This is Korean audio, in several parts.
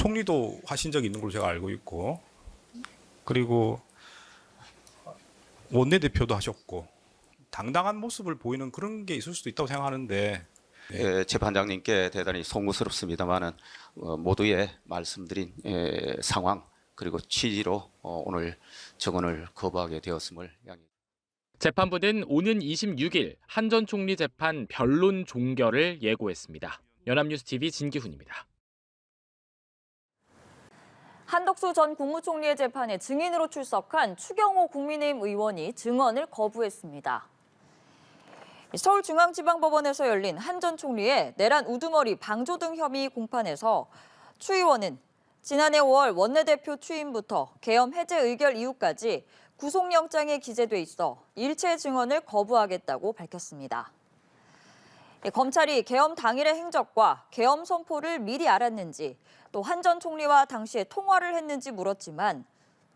총리도 하신 적이 있는 걸로 제가 알고 있고, 그리고 원내대표도 하셨고 당당한 모습을 보이는 그런 게 있을 수도 있다고 생각하는데. 네. 재판장님께 대단히 송구스럽습니다만은 모두의 말씀드린 상황 그리고 취지로 오늘 증언을 거부하게 되었음을 양해. 재판부는 오는 26일 한 전 총리 재판 변론 종결을 예고했습니다. 연합뉴스TV 진기훈입니다. 한덕수 전 국무총리의 재판에 증인으로 출석한 추경호 국민의힘 의원이 증언을 거부했습니다. 서울중앙지방법원에서 열린 한 전 총리의 내란 우두머리 방조 등 혐의 공판에서 추 의원은 지난해 5월 원내대표 취임부터 계엄 해제 의결 이후까지 구속영장에 기재돼 있어 일체 증언을 거부하겠다고 밝혔습니다. 검찰이 계엄 당일의 행적과 계엄 선포를 미리 알았는지, 또 한 전 총리와 당시에 통화를 했는지 물었지만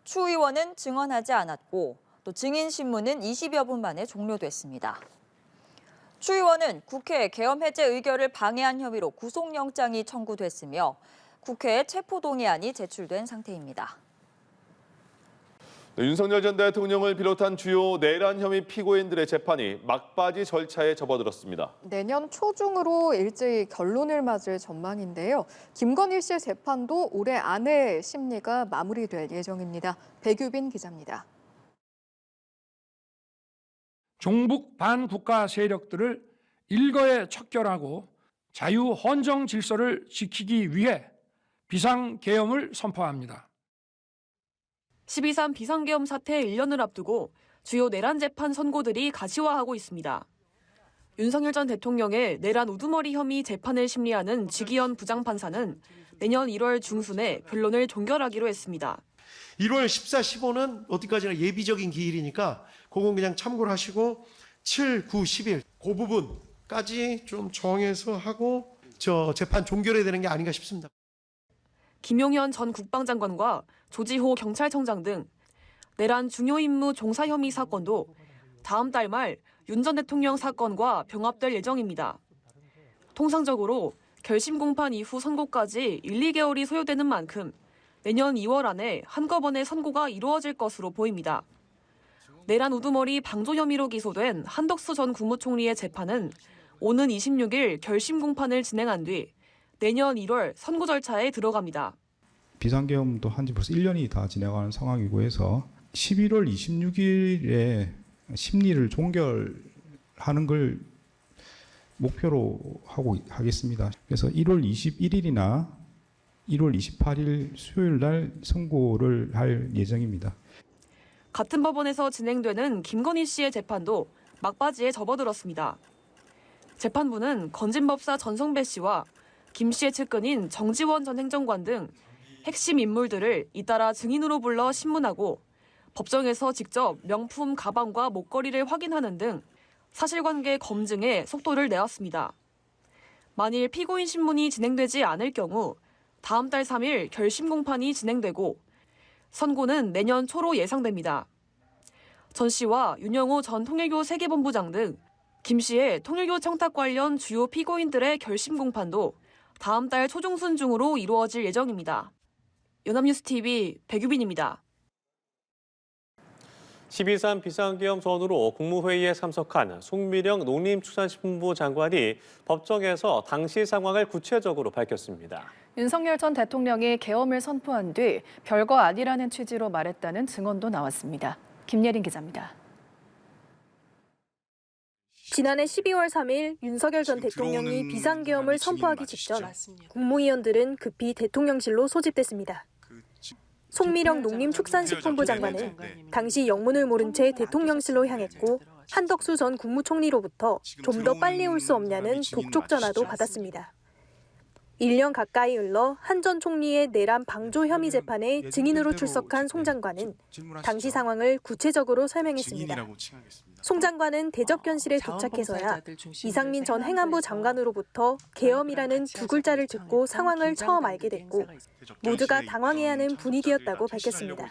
추 의원은 증언하지 않았고 또 증인 신문은 20여 분 만에 종료됐습니다. 추 의원은 국회 계엄 해제 의결을 방해한 혐의로 구속영장이 청구됐으며 국회에 체포동의안이 제출된 상태입니다. 윤석열 전 대통령을 비롯한 주요 내란 혐의 피고인들의 재판이 막바지 절차에 접어들었습니다. 내년 초중으로 일제히 결론을 맞을 전망인데요. 김건희 씨의 재판도 올해 안에 심리가 마무리될 예정입니다. 백유빈 기자입니다. 종북 반국가 세력들을 일거에 척결하고 자유헌정 질서를 지키기 위해 비상계엄을 선포합니다. 12.3 비상계엄 사태 1년을 앞두고 주요 내란 재판 선고들이 가시화하고 있습니다. 윤석열 전 대통령의 내란 우두머리 혐의 재판을 심리하는 지기현 부장판사는 내년 1월 중순에 변론을 종결하기로 했습니다. 1월 14, 15는 어디까지나 예비적인 기일이니까 그건 그냥 참고를 하시고 7, 9, 10일 그 부분까지 좀 정해서 하고 재판 종결해야 되는 게 아닌가 싶습니다. 김용현 전 국방장관과 조지호 경찰청장 등 내란 중요 임무 종사 혐의 사건도 다음 달 말 윤 전 대통령 사건과 병합될 예정입니다. 통상적으로 결심 공판 이후 선고까지 1, 2개월이 소요되는 만큼 내년 2월 안에 한꺼번에 선고가 이루어질 것으로 보입니다. 내란 우두머리 방조 혐의로 기소된 한덕수 전 국무총리의 재판은 오는 26일 결심 공판을 진행한 뒤 내년 1월 선고 절차에 들어갑니다. 비상계엄도 한 지 벌써 1년이 다 지나가는 상황이고 해서 11월 26일에 심리를 종결하는 걸 목표로 하겠습니다. 그래서 1월 21일이나 1월 28일 수요일 날 선고를 할 예정입니다. 같은 법원에서 진행되는 김건희 씨의 재판도 막바지에 접어들었습니다. 재판부는 건진법사 전성배 씨와 김 씨의 측근인 정지원 전 행정관 등 핵심 인물들을 잇따라 증인으로 불러 신문하고 법정에서 직접 명품 가방과 목걸이를 확인하는 등 사실관계 검증에 속도를 내었습니다. 만일 피고인 신문이 진행되지 않을 경우 다음 달 3일 결심 공판이 진행되고 선고는 내년 초로 예상됩니다. 전 씨와 윤영호 전 통일교 세계본부장 등 김 씨의 통일교 청탁 관련 주요 피고인들의 결심 공판도 다음 달 초중순 중으로 이루어질 예정입니다. 연합뉴스TV 백유빈입니다. 12.3 비상계엄 전후로 국무회의에 참석한 송미령 농림축산식품부 장관이 법정에서 당시 상황을 구체적으로 밝혔습니다. 윤석열 전 대통령이 계엄을 선포한 뒤 별거 아니라는 취지로 말했다는 증언도 나왔습니다. 김예린 기자입니다. 지난해 12월 3일 윤석열 전 대통령이 비상계엄을 선포하기 직전 국무위원들은 급히 대통령실로 소집됐습니다. 송미령 농림축산식품부 장관은 당시 영문을 모른 채 대통령실로 향했고 한덕수 전 국무총리로부터 좀 더 빨리 올 수 없냐는 독촉 전화도 받았습니다. 1년 가까이 흘러 한 전 총리의 내란 방조 혐의 재판에 증인으로 출석한 송 장관은 당시 상황을 구체적으로 설명했습니다. 송 장관은 대접견실에 도착해서야 이상민 전 행안부 장관으로부터 계엄이라는 두 글자를 듣고 상황을 처음 알게 됐고 모두가 당황해하는 분위기였다고 밝혔습니다.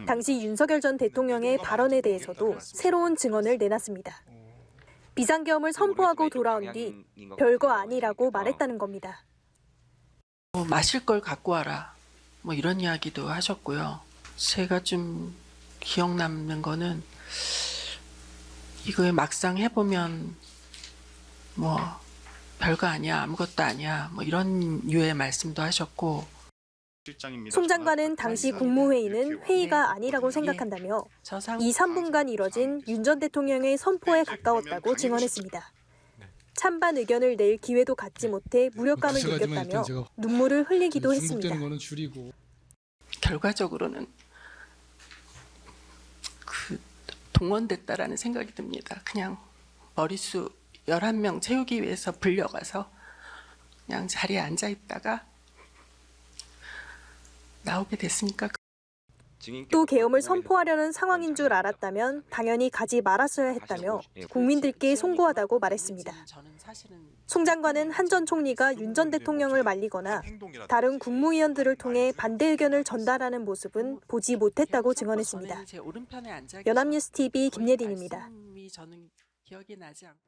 당시 윤석열 전 대통령의 발언에 대해서도 새로운 증언을 내놨습니다. 비상계엄을 선포하고 돌아온 뒤 별거 아니라고 말했다는 겁니다. 마실 걸 갖고 와라. 뭐 이런 이야기도 하셨고요. 제가 좀 기억 남는 거는 이거에 막상 해보면 뭐 별거 아니야, 아무것도 아니야, 뭐 이런 유의 말씀도 하셨고. 송 장관은 당시 국무회의는 회의가 아니라고 생각한다며 2, 3분간 이뤄진 윤 전 대통령의 선포에 가까웠다고 증언했습니다. 찬반 의견을 낼 기회도 갖지 못해 무력감을 느꼈다며 눈물을 흘리기도 했습니다. 결과적으로는 동원됐다라는 생각이 듭니다. 그냥 머릿수 11명 채우기 위해서 불려가서 그냥 자리에 앉아 있다가 나오게 됐으니까. 또 계엄을 선포하려는 상황인 줄 알았다면 당연히 가지 말았어야 했다며 국민들께 송구하다고 말했습니다. 송 장관은 한 전 총리가 윤 전 대통령을 말리거나 다른 국무위원들을 통해 반대 의견을 전달하는 모습은 보지 못했다고 증언했습니다. 연합뉴스 TV 김예린입니다.